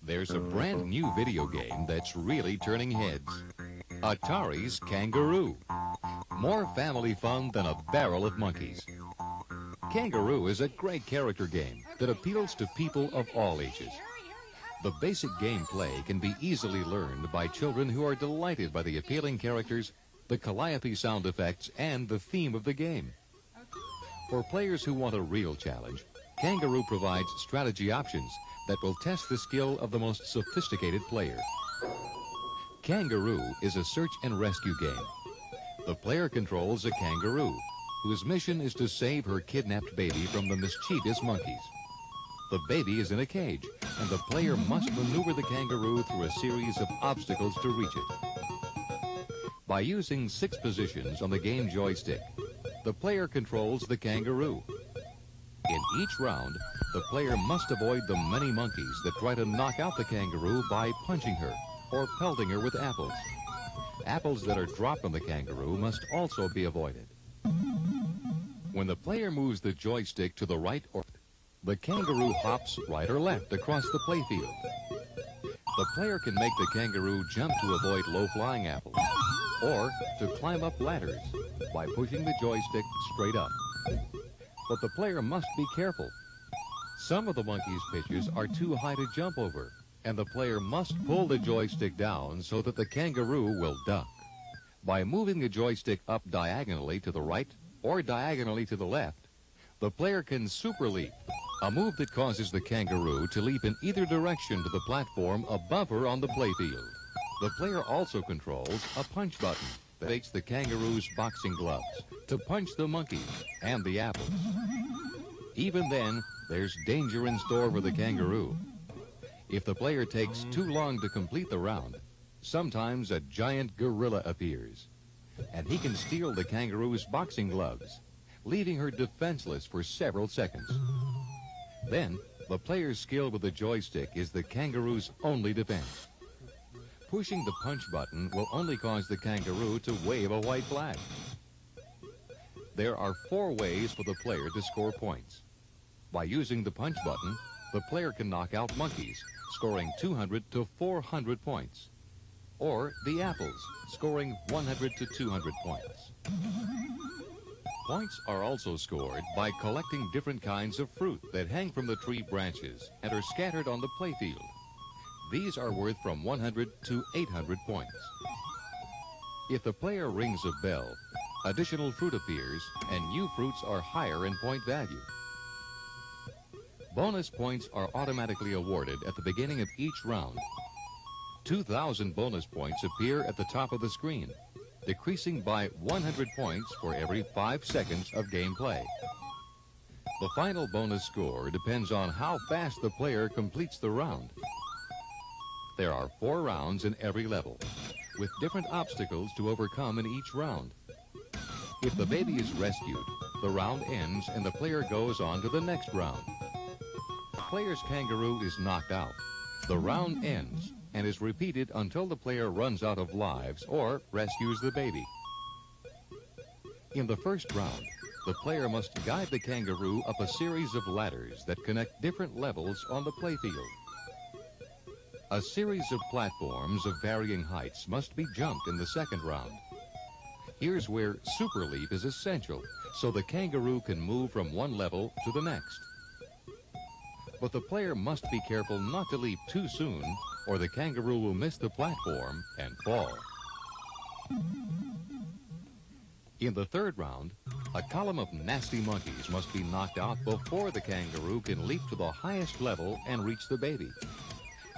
There's a brand new video game that's really turning heads. Atari's Kangaroo. More family fun than a barrel of monkeys. Kangaroo is a great character game that appeals to people of all ages. The basic gameplay can be easily learned by children who are delighted by the appealing characters, the calliope sound effects, and the theme of the game. For players who want a real challenge, Kangaroo provides strategy options that will test the skill of the most sophisticated player. Kangaroo is a search and rescue game. The player controls a kangaroo, whose mission is to save her kidnapped baby from the mischievous monkeys. The baby is in a cage, and the player must maneuver the kangaroo through a series of obstacles to reach it. By using 6 positions on the game joystick, the player controls the kangaroo. In each round, the player must avoid the many monkeys that try to knock out the kangaroo by punching her or pelting her with apples. Apples that are dropped on the kangaroo must also be avoided. When the player moves the joystick to the right or left, the kangaroo hops right or left across the playfield. The player can make the kangaroo jump to avoid low-flying apples or to climb up ladders by pushing the joystick straight up. But the player must be careful. Some of the monkey's pitches are too high to jump over, and the player must pull the joystick down so that the kangaroo will duck. By moving the joystick up diagonally to the right or diagonally to the left, the player can super leap, a move that causes the kangaroo to leap in either direction to the platform above her on the playfield. The player also controls a punch button that takes the kangaroo's boxing gloves to punch the monkey and the apples. Even then, there's danger in store for the kangaroo. If the player takes too long to complete the round, sometimes a giant gorilla appears, and he can steal the kangaroo's boxing gloves, leaving her defenseless for several seconds. Then, the player's skill with the joystick is the kangaroo's only defense. Pushing the punch button will only cause the kangaroo to wave a white flag. There are 4 ways for the player to score points. By using the punch button, the player can knock out monkeys, scoring 200 to 400 points, or the apples, scoring 100 to 200 points. Points are also scored by collecting different kinds of fruit that hang from the tree branches and are scattered on the playfield. These are worth from 100 to 800 points. If the player rings a bell, additional fruit appears, and new fruits are higher in point value. Bonus points are automatically awarded at the beginning of each round. 2,000 bonus points appear at the top of the screen, decreasing by 100 points for every 5 seconds of gameplay. The final bonus score depends on how fast the player completes the round. There are 4 rounds in every level, with different obstacles to overcome in each round. If the baby is rescued, the round ends and the player goes on to the next round. The player's kangaroo is knocked out. The round ends and is repeated until the player runs out of lives or rescues the baby. In the first round, the player must guide the kangaroo up a series of ladders that connect different levels on the playfield. A series of platforms of varying heights must be jumped in the second round. Here's where super leap is essential, so the kangaroo can move from one level to the next. But the player must be careful not to leap too soon, or the kangaroo will miss the platform and fall. In the third round, a column of nasty monkeys must be knocked out before the kangaroo can leap to the highest level and reach the baby.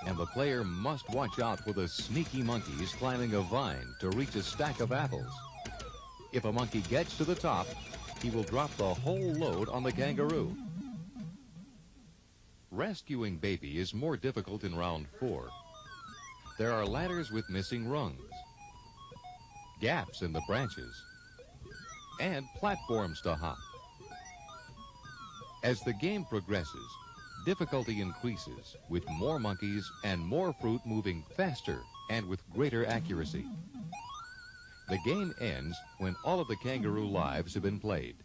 And the player must watch out for the sneaky monkeys climbing a vine to reach a stack of apples. If a monkey gets to the top, he will drop the whole load on the kangaroo. Rescuing baby is more difficult in round 4. There are ladders with missing rungs, gaps in the branches, and platforms to hop. As the game progresses, difficulty increases with more monkeys and more fruit moving faster and with greater accuracy. The game ends when all of the kangaroo lives have been played.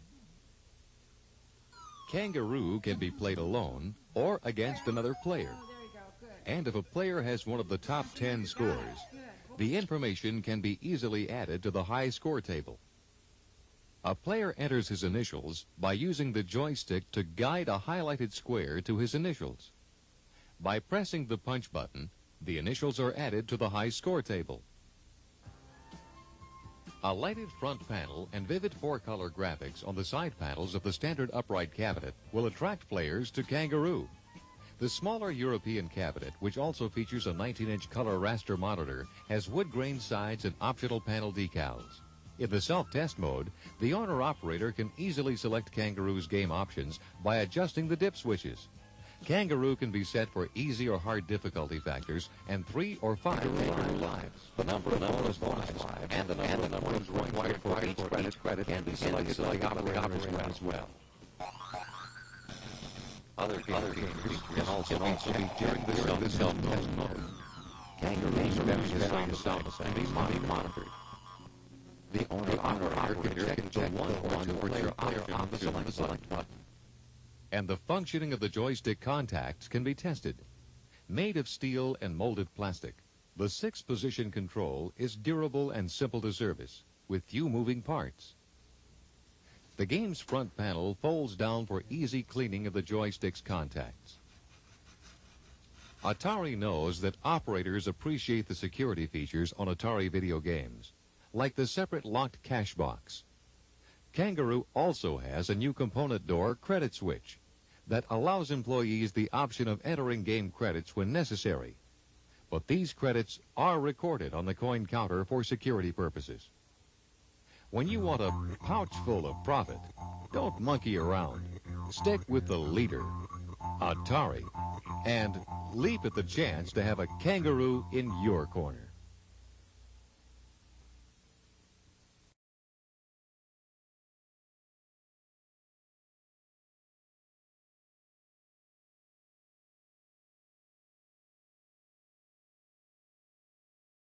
Kangaroo can be played alone or against another player. Oh, there you go. Good. And if a player has one of the top 10 scores, the information can be easily added to the high score table. A player enters his initials by using the joystick to guide a highlighted square to his initials. By pressing the punch button, the initials are added to the high score table. A lighted front panel and vivid four-color graphics on the side panels of the standard upright cabinet will attract players to Kangaroo. The smaller European cabinet, which also features a 19-inch color raster monitor, has wood-grain sides and optional panel decals. In the self-test mode, the owner-operator can easily select Kangaroo's game options by adjusting the dip switches. Kangaroo can be set for easy or hard difficulty factors and 3 or 5 Kangaroo lives. The number of bonus lives and the number of points required for each credit can be selected by the operator as well. Other features can also be during the self-test mode. Kangaroo's revenue sound and be monitored. The owner-operator can check the one or player on the select button. And the functioning of the joystick contacts can be tested. Made of steel and molded plastic, the 6-position control is durable and simple to service, with few moving parts. The game's front panel folds down for easy cleaning of the joystick's contacts. Atari knows that operators appreciate the security features on Atari video games, like the separate locked cash box. Kangaroo also has a new component door credit switch that allows employees the option of entering game credits when necessary. But these credits are recorded on the coin counter for security purposes. When you want a pouch full of profit, don't monkey around. Stick with the leader, Atari, and leap at the chance to have a Kangaroo in your corner.